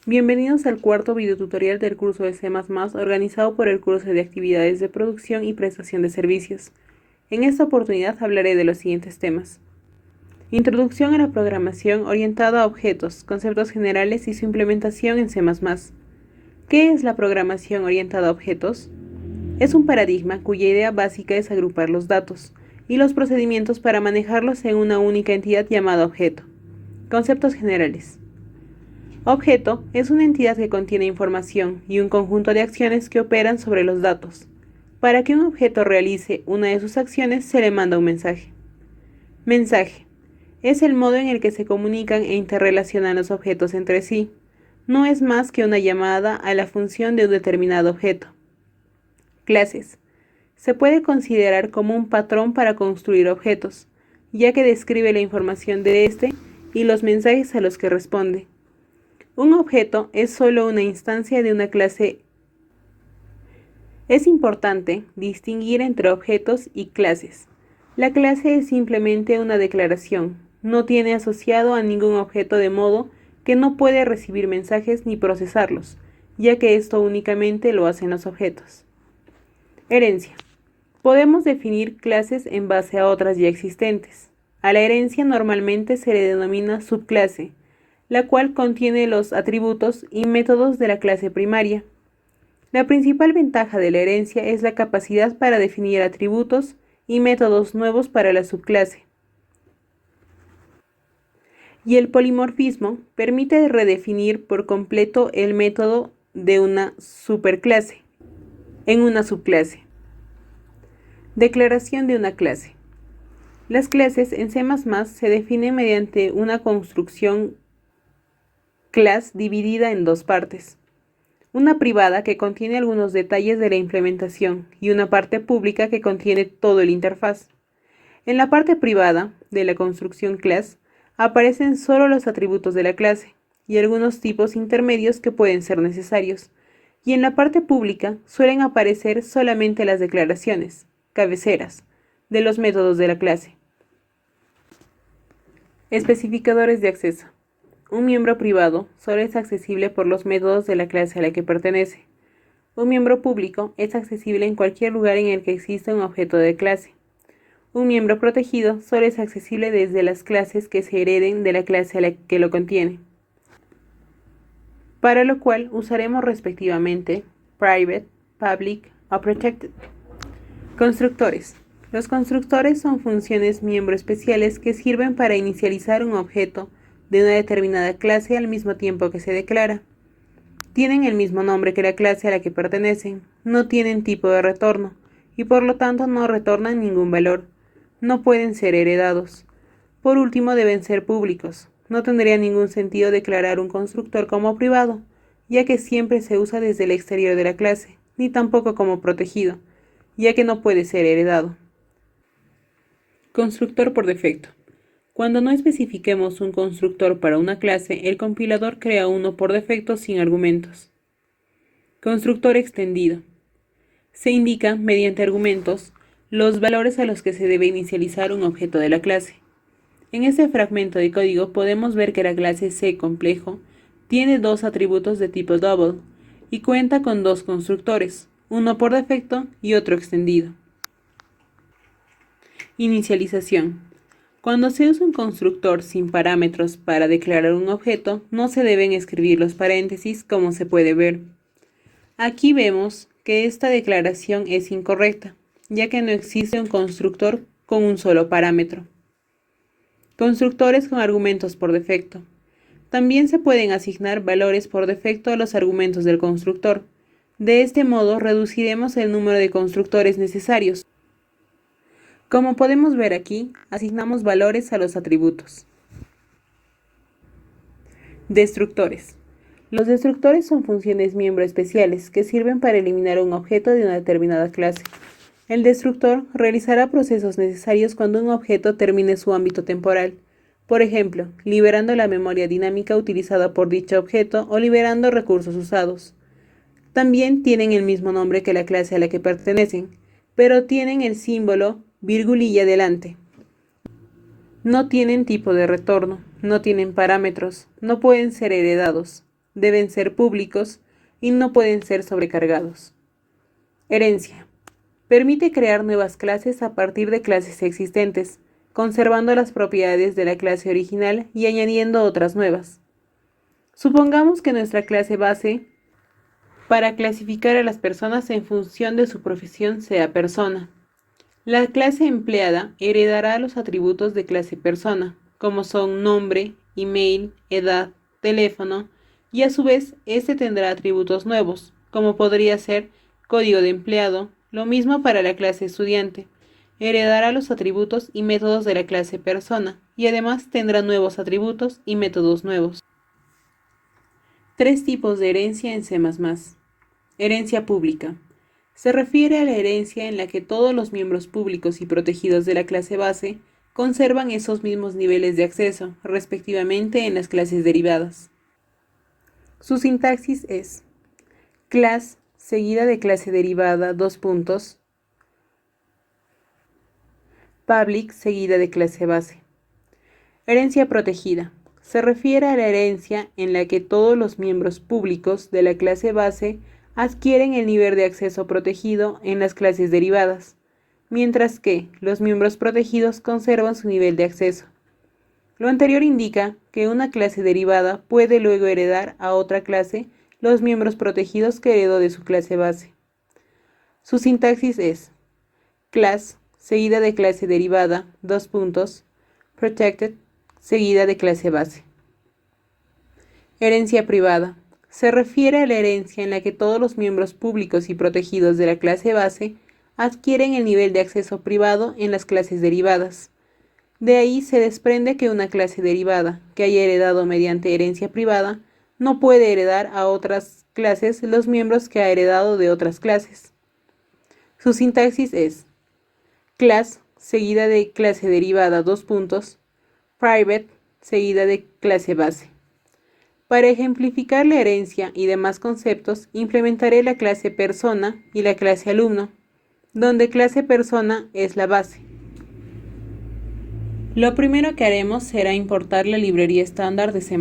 Bienvenidos al cuarto videotutorial del curso de C++, organizado por el curso de Actividades de Producción y Prestación de Servicios. En esta oportunidad hablaré de los siguientes temas. Introducción a la programación orientada a objetos, conceptos generales y su implementación en C++. ¿Qué es la programación orientada a objetos? Es un paradigma cuya idea básica es agrupar los datos y los procedimientos para manejarlos en una única entidad llamada objeto. Conceptos generales. Objeto es una entidad que contiene información y un conjunto de acciones que operan sobre los datos. Para que un objeto realice una de sus acciones se le manda un mensaje. Mensaje es el modo en el que se comunican e interrelacionan los objetos entre sí. No es más que una llamada a la función de un determinado objeto. Clases. Se puede considerar como un patrón para construir objetos, ya que describe la información de éste y los mensajes a los que responde. Un objeto es solo una instancia de una clase. Es importante distinguir entre objetos y clases. La clase es simplemente una declaración, no tiene asociado a ningún objeto de modo que no puede recibir mensajes ni procesarlos, ya que esto únicamente lo hacen los objetos. Herencia. Podemos definir clases en base a otras ya existentes. A la herencia normalmente se le denomina subclase, la cual contiene los atributos y métodos de la clase primaria. La principal ventaja de la herencia es la capacidad para definir atributos y métodos nuevos para la subclase. Y el polimorfismo permite redefinir por completo el método de una superclase en una subclase. Declaración de una clase. Las clases en C++ se definen mediante una construcción class dividida en dos partes. Una privada que contiene algunos detalles de la implementación y una parte pública que contiene todo el interfaz. En la parte privada de la construcción class aparecen solo los atributos de la clase y algunos tipos intermedios que pueden ser necesarios, y en la parte pública suelen aparecer solamente las declaraciones, cabeceras, de los métodos de la clase. Especificadores de acceso. Un miembro privado solo es accesible por los métodos de la clase a la que pertenece. Un miembro público es accesible en cualquier lugar en el que exista un objeto de clase. Un miembro protegido solo es accesible desde las clases que se hereden de la clase a la que lo contiene, para lo cual usaremos respectivamente private, public o protected. Constructores. Los constructores son funciones miembro especiales que sirven para inicializar un objeto de una determinada clase al mismo tiempo que se declara. Tienen el mismo nombre que la clase a la que pertenecen, no tienen tipo de retorno y por lo tanto no retornan ningún valor. No pueden ser heredados. Por último, deben ser públicos. No tendría ningún sentido declarar un constructor como privado, ya que siempre se usa desde el exterior de la clase, ni tampoco como protegido, ya que no puede ser heredado. Constructor por defecto. Cuando no especifiquemos un constructor para una clase, el compilador crea uno por defecto sin argumentos. Constructor extendido. Se indica, mediante argumentos, los valores a los que se debe inicializar un objeto de la clase. En este fragmento de código podemos ver que la clase C-complejo tiene dos atributos de tipo double y cuenta con dos constructores, uno por defecto y otro extendido. Inicialización. Cuando se usa un constructor sin parámetros para declarar un objeto, no se deben escribir los paréntesis como se puede ver. Aquí vemos que esta declaración es incorrecta, ya que no existe un constructor con un solo parámetro. Constructores con argumentos por defecto. También se pueden asignar valores por defecto a los argumentos del constructor. De este modo reduciremos el número de constructores necesarios. Como podemos ver aquí, asignamos valores a los atributos. Destructores. Los destructores son funciones miembro especiales que sirven para eliminar un objeto de una determinada clase. El destructor realizará procesos necesarios cuando un objeto termine su ámbito temporal, por ejemplo, liberando la memoria dinámica utilizada por dicho objeto o liberando recursos usados. También tienen el mismo nombre que la clase a la que pertenecen, pero tienen el símbolo virgulilla delante. No tienen tipo de retorno, no tienen parámetros, no pueden ser heredados. deben ser públicos y no pueden ser sobrecargados. Herencia. Permite crear nuevas clases a partir de clases existentes, conservando las propiedades de la clase original y añadiendo otras nuevas. Supongamos que nuestra clase base para clasificar a las personas en función de su profesión sea persona. La clase empleada heredará los atributos de clase persona, como son nombre, email, edad, teléfono, y a su vez este tendrá atributos nuevos, como podría ser código de empleado, lo mismo para la clase estudiante. Heredará los atributos y métodos de la clase persona, y además tendrá nuevos atributos y métodos nuevos. Tres tipos de herencia en C++. Herencia pública. Se refiere a la herencia en la que todos los miembros públicos y protegidos de la clase base conservan esos mismos niveles de acceso, respectivamente en las clases derivadas. Su sintaxis es class seguida de clase derivada, public seguida de clase base. Herencia protegida. Se refiere a la herencia en la que todos los miembros públicos de la clase base adquieren el nivel de acceso protegido en las clases derivadas, mientras que los miembros protegidos conservan su nivel de acceso. Lo anterior indica que una clase derivada puede luego heredar a otra clase los miembros protegidos que heredó de su clase base. Su sintaxis es class seguida de clase derivada, protected seguida de clase base. Herencia privada. Se refiere a la herencia en la que todos los miembros públicos y protegidos de la clase base adquieren el nivel de acceso privado en las clases derivadas. De ahí se desprende que una clase derivada que haya heredado mediante herencia privada no puede heredar a otras clases los miembros que ha heredado de otras clases. Su sintaxis es class seguida de clase derivada, private seguida de clase base. Para ejemplificar la herencia y demás conceptos, implementaré la clase persona y la clase alumno, donde clase persona es la base. Lo primero que haremos será importar la librería estándar de C++.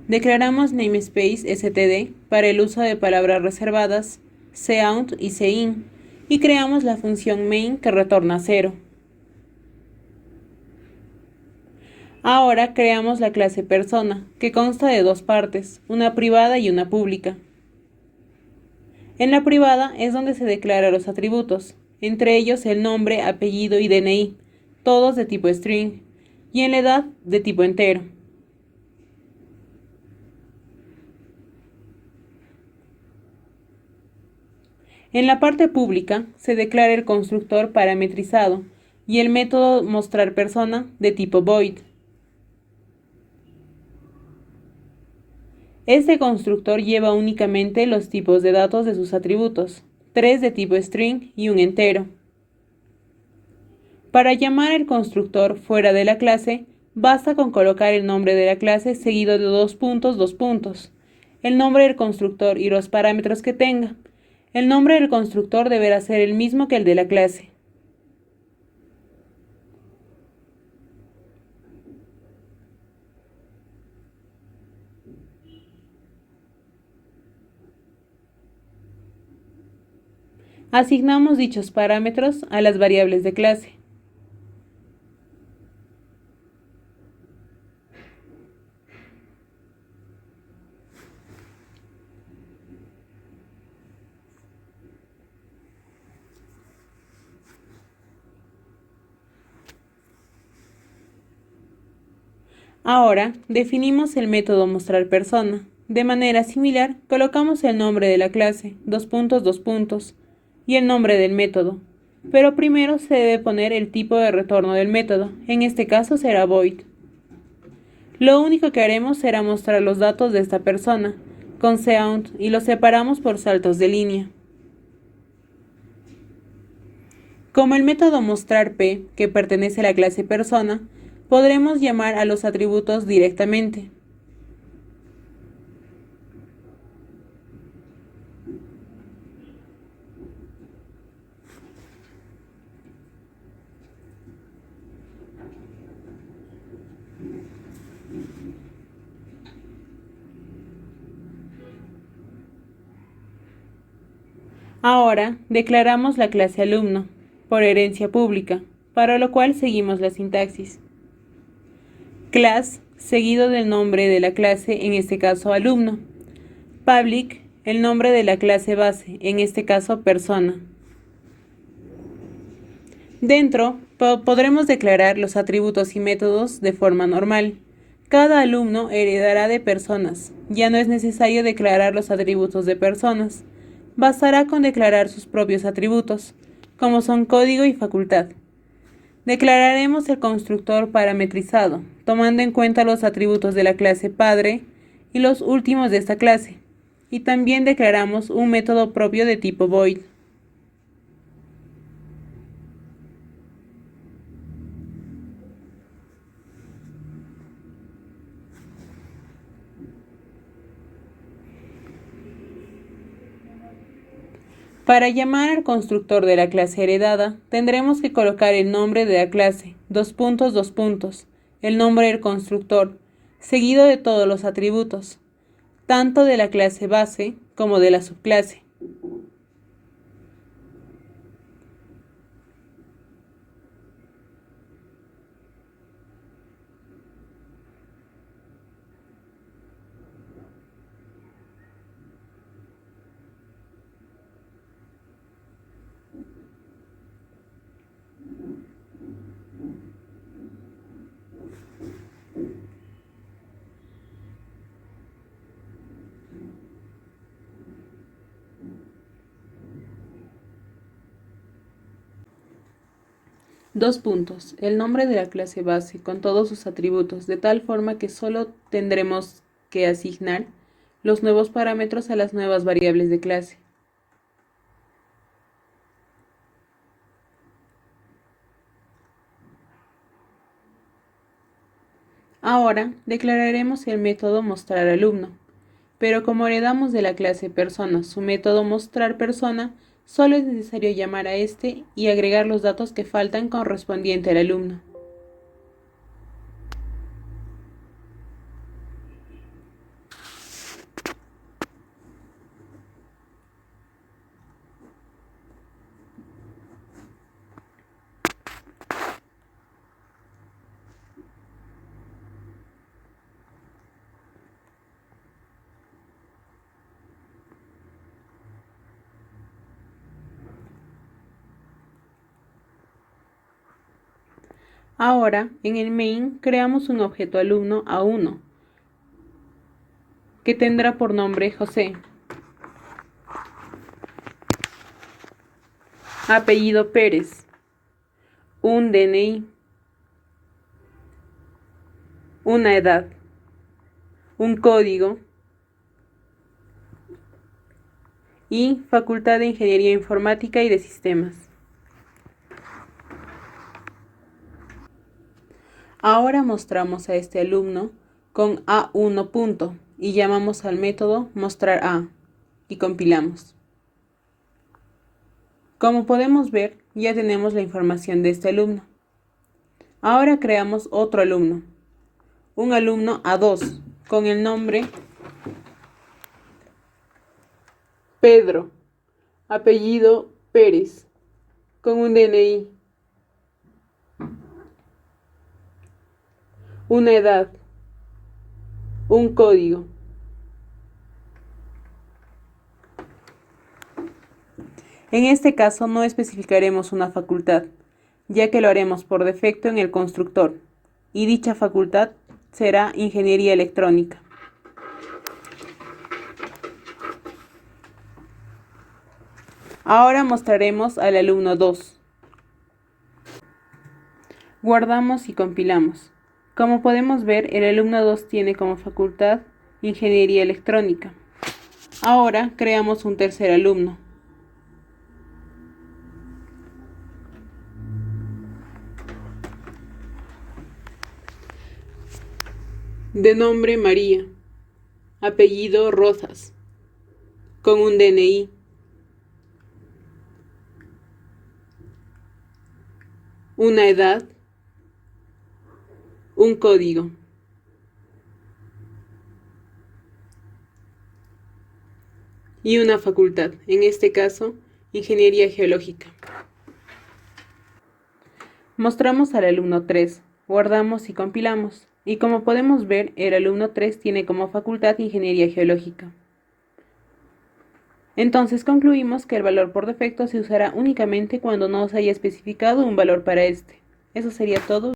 Declaramos namespace std para el uso de palabras reservadas, cout y cin, y creamos la función main que retorna 0. Ahora creamos la clase persona, que consta de dos partes, una privada y una pública. En la privada es donde se declaran los atributos, entre ellos el nombre, apellido y DNI, todos de tipo string, y en la edad de tipo entero. En la parte pública se declara el constructor parametrizado y el método mostrarPersona de tipo void. Este constructor lleva únicamente los tipos de datos de sus atributos, 3 de tipo string y un entero. Para llamar al constructor fuera de la clase, basta con colocar el nombre de la clase seguido de 2 puntos, el nombre del constructor y los parámetros que tenga. El nombre del constructor deberá ser el mismo que el de la clase. Asignamos dichos parámetros a las variables de clase. Ahora definimos el método mostrarPersona. De manera similar, colocamos el nombre de la clase, 2 puntos, y el nombre del método. Pero primero se debe poner el tipo de retorno del método, en este caso será void. Lo único que haremos será mostrar los datos de esta persona, con cout, y los separamos por saltos de línea. Como el método mostrarP, que pertenece a la clase persona, podremos llamar a los atributos directamente. Ahora declaramos la clase alumno, por herencia pública, para lo cual seguimos la sintaxis. Class seguido del nombre de la clase, en este caso alumno. Public, el nombre de la clase base, en este caso persona. Dentro podremos declarar los atributos y métodos de forma normal. Cada alumno heredará de personas. Ya no es necesario declarar los atributos de personas. Bastará con declarar sus propios atributos, como son código y facultad. Declararemos el constructor parametrizado, tomando en cuenta los atributos de la clase padre y los últimos de esta clase. Y también declaramos un método propio de tipo void. Para llamar al constructor de la clase heredada, tendremos que colocar el nombre de la clase, el nombre del constructor, seguido de todos los atributos, tanto de la clase base como de la subclase. El nombre de la clase base con todos sus atributos, de tal forma que solo tendremos que asignar los nuevos parámetros a las nuevas variables de clase. Ahora declararemos el método mostrarAlumno, pero como heredamos de la clase persona su método mostrarPersona, solo es necesario llamar a este y agregar los datos que faltan correspondiente al alumno. Ahora, en el main, creamos un objeto alumno A1, que tendrá por nombre José, apellido Pérez, un DNI, una edad, un código y Facultad de Ingeniería Informática y de Sistemas. Ahora mostramos a este alumno con A1 punto y llamamos al método mostrarA y compilamos. Como podemos ver, ya tenemos la información de este alumno. Ahora creamos otro alumno, un alumno A2 con el nombre Pedro, apellido Pérez, con un DNI, una edad, un código. En este caso no especificaremos una facultad, ya que lo haremos por defecto en el constructor, y dicha facultad será Ingeniería Electrónica. Ahora mostraremos al alumno 2. Guardamos y compilamos. Como podemos ver, el alumno 2 tiene como facultad Ingeniería Electrónica. Ahora creamos un tercer alumno. De nombre María, apellido Rozas, con un DNI, una edad, un código. Y una facultad, en este caso, Ingeniería geológica. Mostramos al alumno 3, guardamos y compilamos, y como podemos ver, el alumno 3 tiene como facultad Ingeniería geológica. Entonces concluimos que el valor por defecto se usará únicamente cuando no se haya especificado un valor para este. Eso sería todo.